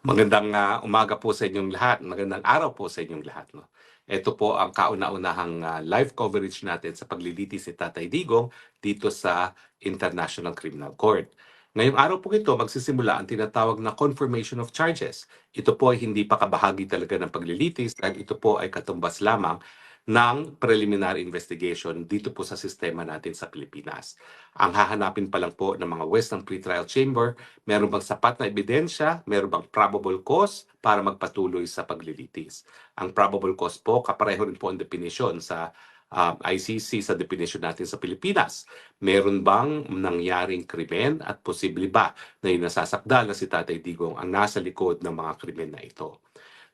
Magandang umaga po sa inyong lahat. Magandang araw po sa inyong lahat. No? Ito po ang kauna-unahang live coverage natin sa paglilitis ni Tatay Digong dito sa International Criminal Court. Ngayong araw po ito, magsisimula ang tinatawag na confirmation of charges. Ito po ay hindi pa kabahagi talaga ng paglilitis dahil ito po ay katumbas lamang ng preliminary investigation dito po sa sistema natin sa Pilipinas. Ang hahanapin pa lang po ng mga Western Pretrial Chamber, meron bang sapat na ebidensya, meron bang probable cause para magpatuloy sa paglilitis. Ang probable cause po, kapareho rin po ang definition sa ICC sa definition natin sa Pilipinas. Meron bang nangyaring krimen at posible ba na yung nasasakdal na si Tatay Digong ang nasa likod ng mga krimen na ito?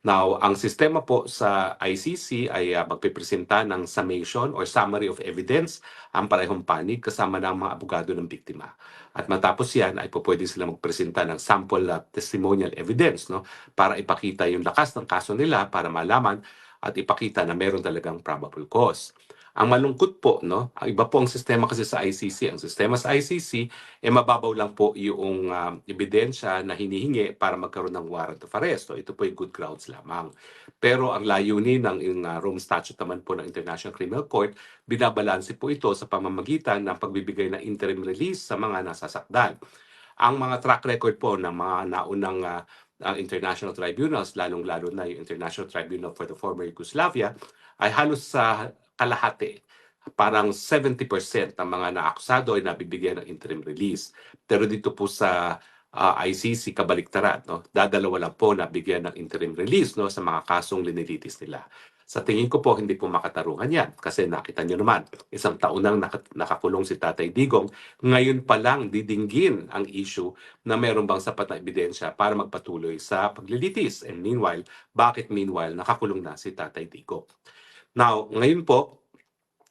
Now, ang sistema po sa ICC ay magpipresenta ng summation or summary of evidence ang parehong panig kasama ng mga abogado ng biktima. At matapos yan ay pwede sila magpresenta ng sample testimonial evidence para ipakita yung lakas ng kaso nila para malaman at ipakita na meron talagang probable cause. Ang malungkot po, ang iba po ang sistema kasi sa ICC. Ang sistema sa ICC, mababaw lang po yung ebidensya na hinihingi para magkaroon ng warrant of arrest. So, ito po yung good grounds lamang. Pero ang layunin ng Rome Statute naman po ng International Criminal Court, binabalanse po ito sa pamamagitan ng pagbibigay ng interim release sa mga nasasakdal. Ang mga track record po ng mga naunang international tribunals, lalong-lalo na yung International Tribunal for the Former Yugoslavia, ay halos sa kalahati. Parang 70% ng mga naakusado ay nabibigyan ng interim release. Pero dito po sa ICC, kabaliktaran, dadalawa lang po nabigyan ng interim release sa mga kasong linilitis nila. Sa tingin ko po, hindi po makatarungan yan. Kasi nakita nyo naman, isang taon nang nakakulong si Tatay Digong, ngayon pa lang didinggin ang issue na meron bang sapat na ebidensya para magpatuloy sa paglilitis. And meanwhile, bakit meanwhile nakakulong na si Tatay Digong? Now, ngayon po,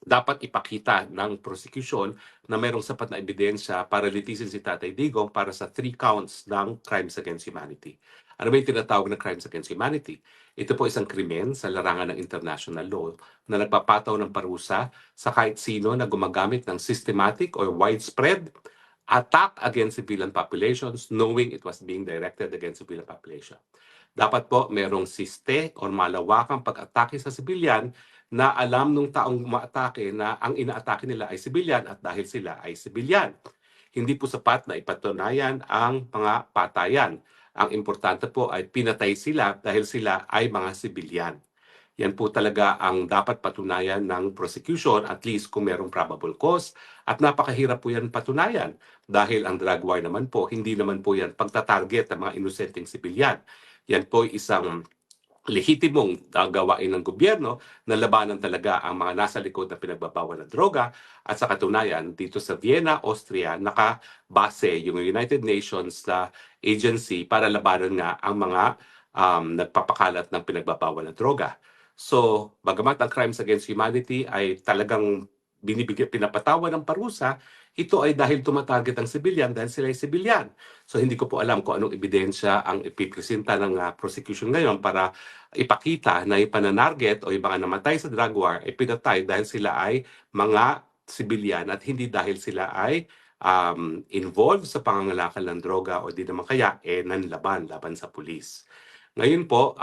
dapat ipakita ng prosecution na mayroong sapat na ebidensya para litisin si Tatay Digong para sa 3 counts ng crimes against humanity. Ano ba yung tinatawag na crimes against humanity? Ito po isang krimen sa larangan ng international law na nagpapataw ng parusa sa kahit sino na gumagamit ng systematic or widespread attack against civilian populations knowing it was being directed against civilian population. Dapat po merong siste o malawakang pag-atake sa sibilyan na alam nung taong umaatake na ang inaatake nila ay sibilyan at dahil sila ay sibilyan. Hindi po sapat na ipatunayan ang mga patayan. Ang importante po ay pinatay sila dahil sila ay mga sibilyan. Yan po talaga ang dapat patunayan ng prosecution at least kung merong probable cause at napakahirap po yan patunayan dahil ang drug war naman po, hindi naman po yan pagtatarget ng mga inosenteng sibilyan. Yan po isang lehitimong gawain ng gobyerno na labanan talaga ang mga nasa likod ng pinagbabawal ng droga at sa katunayan dito sa Vienna, Austria, nakabase yung United Nations agency para labanan nga ang mga nagpapakalat ng pinagbabawal ng droga. So, bagamat ang crimes against humanity ay talagang pinapatawan ng parusa, ito ay dahil tumatarget ang sibilyan dahil sila ay sibilyan. So hindi ko po alam kung anong ebidensya ang ipipresenta ng prosecution ngayon para ipakita na yung pananarget o yung mga namatay sa drug war ay pinatay dahil sila ay mga sibilyan at hindi dahil sila ay involved sa pangangalakal ng droga o di naman kaya nanlaban sa pulis. Ngayon po,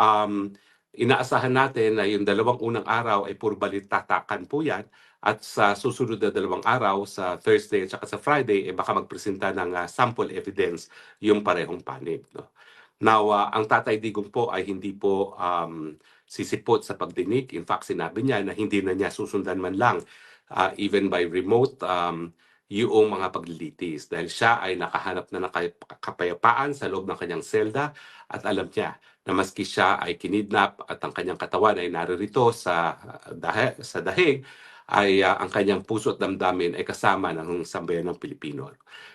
inaasahan natin na yung 2 unang araw ay puro balitatakan po yan at sa susunod na 2 araw, sa Thursday at saka sa Friday, baka magpresenta ng sample evidence yung parehong panig. Now, ang Tatay Digong po ay hindi po sisipot sa pagdinig. In fact, sinabi niya na hindi na niya susundan man lang even by remote yung mga paglilitis dahil siya ay nakahanap na ng kapayapaan sa loob ng kanyang selda at alam niya na maski siya ay kinidnap at ang kanyang katawan ay naririto sa dahig, ay ang kanyang puso at damdamin ay kasama ng sambayan ng Pilipino.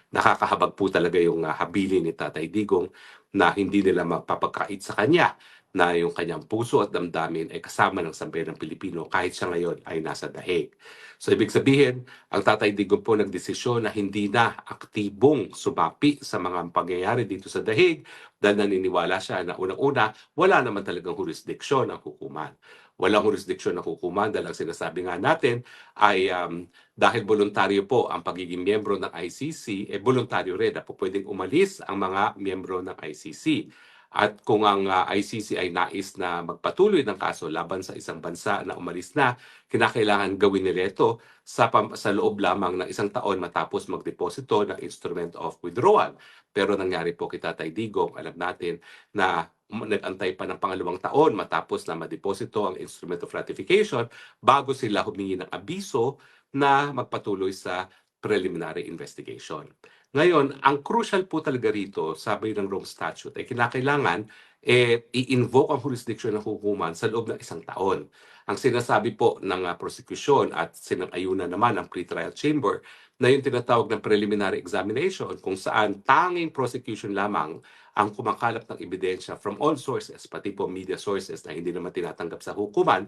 Nakakahabag po talaga yung habilin ni Tatay Digong na hindi nila magpapakait sa kanya na yung kanyang puso at damdamin ay kasama ng sambayan ng Pilipino kahit siya ngayon ay nasa dahig. So ibig sabihin, ang Tatay Digong po nagdesisyon na hindi na aktibong sumapi sa mga pangyayari dito sa dahig dahil naniniwala siya na unang-una, wala naman talagang jurisdiksyon ang hukuman. Walang jurisdiksyon ng hukuman dahil ang sinasabi nga natin ay dahil voluntaryo po ang pagiging miyembro ng ICC, voluntaryo rin na po pwedeng umalis ang mga miyembro ng ICC. At kung ang ICC ay nais na magpatuloy ng kaso laban sa isang bansa na umalis na, kinakailangan gawin nila ito sa loob lamang ng isang taon matapos magdeposito ng instrument of withdrawal. Pero nangyari po kay Tatay Digong, alam natin na nag-antay pa ng pangalawang taon matapos na madeposito ang instrument of ratification bago sila humingi ng abiso na magpatuloy sa preliminary investigation. Ngayon, ang crucial po talaga rito, sabi ng Rome Statute, ay kinakailangan i-invoke ang jurisdiction ng hukuman sa loob ng isang taon. Ang sinasabi po ng prosecution at sinang-ayunan naman ng pretrial chamber na yung tinatawag ng preliminary examination kung saan tanging prosecution lamang ang kumakalap ng ebidensya from all sources, pati po media sources na hindi naman tinatanggap sa hukuman,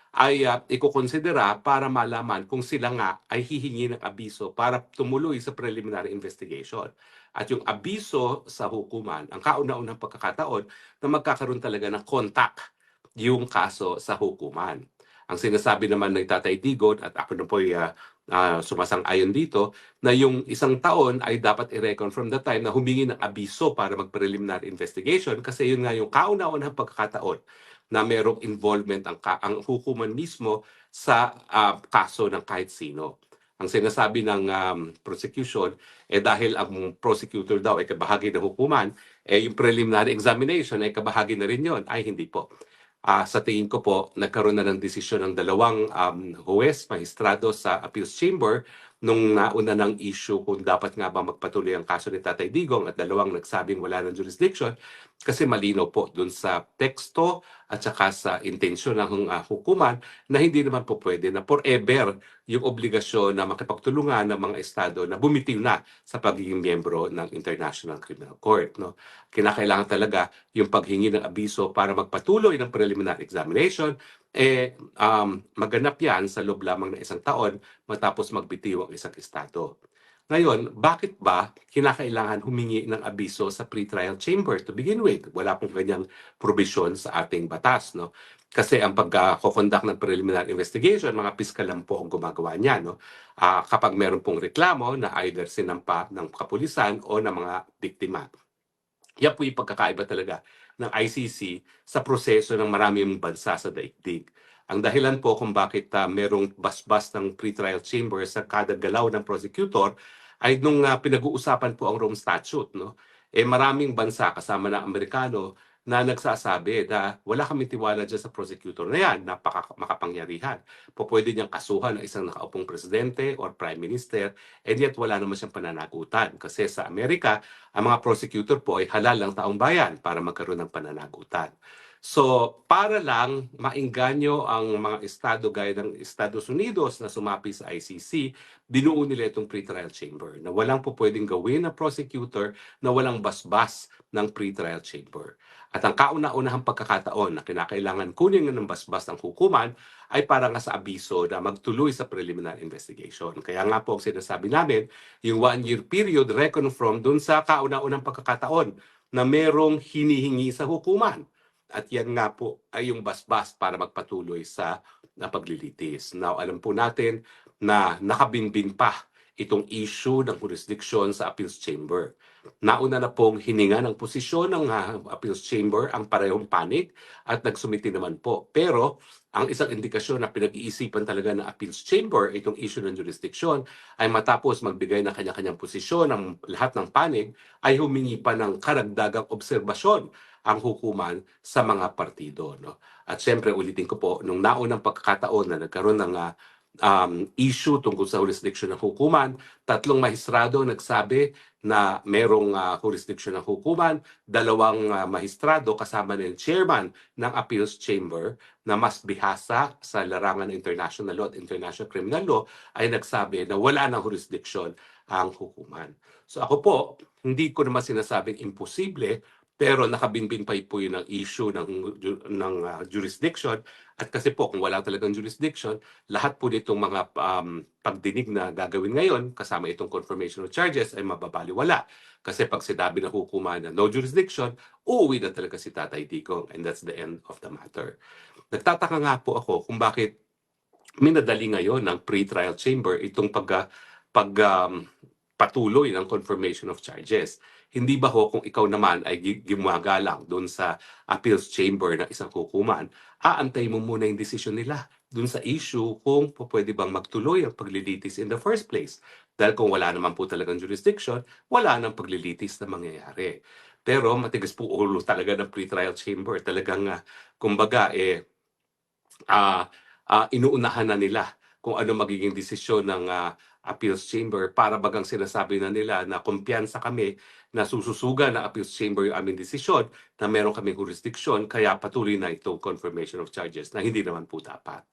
ay ikukonsidera para malaman kung sila nga ay hihingi ng abiso para tumuloy sa preliminary investigation. At yung abiso sa hukuman, ang kauna-unang pagkakataon na magkakaroon talaga ng contact yung kaso sa hukuman. Ang sinasabi naman ng Tatay Digon, at ako na po sumasang-ayon dito, na yung isang taon ay dapat i-reckon from the time na humingi ng abiso para mag-preliminary investigation kasi yun nga yung kauna-unang pagkakataon na merong involvement ang hukuman mismo sa kaso ng kahit sino. Ang sinasabi ng prosecution, dahil ang prosecutor daw ay kabahagi ng hukuman, yung preliminary examination ay kabahagi na rin yon. Ay, hindi po. Sa tingin ko po, nagkaroon na ng desisyon ng dalawang huwes, magistrado sa appeals chamber nung nauna ng issue kung dapat nga ba magpatuloy ang kaso ni Tatay Digong at dalawang nagsabing wala ng jurisdiction kasi malinaw po dun sa teksto at saka sa intensyon ng hukuman na hindi naman po pwede na forever yung obligasyon na makipagtulungan ng mga estado na bumitiw na sa pagiging miyembro ng International Criminal Court. No? Kinakailangan talaga yung paghingi ng abiso para magpatuloy ng preliminary examination, maganap yan sa loob lamang ng isang taon matapos magbitiw ang isang estado. Ngayon, bakit ba kinakailangan humingi ng abiso sa pretrial chamber to begin with? Wala pong ganyang provision sa ating batas. No? Kasi ang pagkakoconduct ng preliminary investigation, mga piskal lang po ang gumagawa niya. No? Kapag meron pong reklamo na either sinampa ng kapulisan o ng mga biktima. Yan po yung pagkakaiba talaga ng ICC sa proseso ng maraming bansa sa daigdig. Ang dahilan po kung bakit merong basbas ng pretrial chamber sa kada galaw ng prosecutor ay nung pinag-uusapan po ang Rome Statute. No? Maraming bansa kasama ng Amerikano na nagsasabi na wala kami tiwala dyan sa prosecutor na yan, makapangyarihan. Pwede niyang kasuhan ng isang nakaupong presidente or prime minister and yet wala naman siyang pananagutan. Kasi sa Amerika, ang mga prosecutor po ay halal ng taong bayan para magkaroon ng pananagutan. So, para lang maingganyo ang mga estado gaya ng Estados Unidos na sumapi sa ICC, binuo nila itong pretrial chamber na walang po pwedeng gawin ng prosecutor na walang basbas ng pretrial chamber. At ang kauna-unahang pagkakataon na kinakailangan kunin ng basbas ng hukuman ay para nga sa abiso na magtuloy sa preliminary investigation. Kaya nga po ang sinasabi namin, yung 1-year period reckon from dun sa kauna-unahang pagkakataon na merong hinihingi sa hukuman. At yan nga po ay yung basbas para magpatuloy sa paglilitis. Now, alam po natin na nakabinbin pa itong issue ng jurisdiction sa appeals chamber. Nauna na pong hininga ng posisyon ng appeals chamber ang parehong panig at nagsumiti naman po. Pero ang isang indikasyon na pinag-iisipan talaga ng appeals chamber itong issue ng jurisdiction ay matapos magbigay ng kanya-kanyang posisyon ng lahat ng panig ay humingi pa ng karagdagang obserbasyon ang hukuman sa mga partido. No? At syempre, ulitin ko po, nung naunang pagkakataon na nagkaroon ng issue tungkol sa jurisdiction ng hukuman, 3 mahistrado nagsabi na merong jurisdiction ng hukuman, 2 mahistrado kasama ng chairman ng appeals chamber na mas bihasa sa larangan ng international law at international criminal law ay nagsabi na wala ng jurisdiction ang hukuman. So ako po, hindi ko naman sinasabing imposible, pero nakabinbin pa po yun ang issue ng jurisdiction. At kasi po, kung wala talagang jurisdiction, lahat po nitong mga pagdinig na gagawin ngayon, kasama itong confirmation of charges, ay mababaliwala. Kasi pag sinabi ng hukuman na no jurisdiction, uuwi na talaga si Tatay Digong. And that's the end of the matter. Nagtataka nga po ako kung bakit minadali ngayon ng pre-trial chamber itong patuloy ng confirmation of charges. hindi ba ho kung ikaw naman ay gumagalang doon sa appeals chamber ng isang hukuman, aantay mo muna yung desisyon nila doon sa issue kung pwede bang magtuloy ang paglilitis in the first place. Dahil kung wala naman po talagang jurisdiction, wala nang paglilitis na mangyayari. Pero matigas po ulo talaga ng pre-trial chamber. Talagang, kumbaga, inuunahan na nila kung ano magiging desisyon ng appeals chamber para bagang sinasabi na nila na kumpiyansa kami na sususugan ng appeals chamber yung aming desisyon na meron kaming jurisdiction kaya patuloy na itong confirmation of charges na hindi naman po dapat.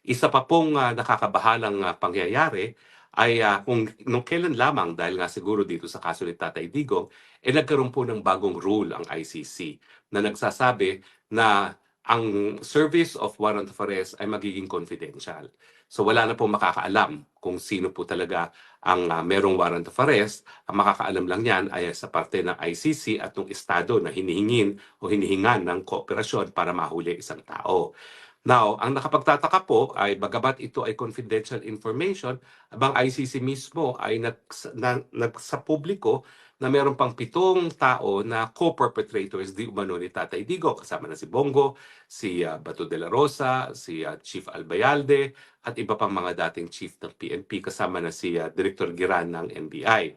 Isa pa pong nakakabahalang pangyayari ay kung nung kailan lamang dahil nga siguro dito sa kaso ni Tatay Digong, nagkaroon po ng bagong rule ang ICC na nagsasabi na ang service of warrant of arrest ay magiging confidential. So wala na pong makakaalam kung sino po talaga ang merong warrant of arrest. Ang makakaalam lang yan ay sa parte ng ICC at ng estado na hinihingin o hinihingan ng kooperasyon para mahuli isang tao. Now, ang nakapagtataka po ay bagamat ito ay confidential information, abang ICC mismo ay sa publiko na meron pang 7 tao na co-perpetrators di umano ni Tatay Digong. Kasama na si Bongo, si Bato de la Rosa, si Chief Albayalde, at iba pang mga dating chief ng PNP, kasama na si Director Giran ng NBI.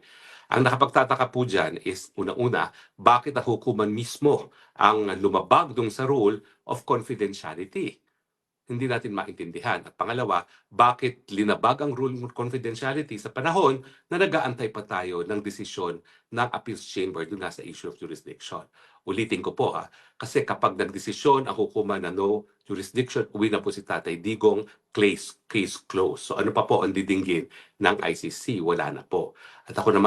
Ang nakapagtataka po dyan is, una-una, bakit ang hukuman mismo ang lumabag dun sa rule of confidentiality? Hindi natin maintindihan. At pangalawa, bakit linabag ang rule of confidentiality sa panahon na nag-aantay pa tayo ng desisyon ng appeals chamber doon sa issue of jurisdiction. Ulitin ko po kasi kapag nagdesisyon ang hukuman na no jurisdiction, uwi na po si Tatay Digong, case closed. So ano pa po ang didinggin ng ICC? Wala na po. At ako naman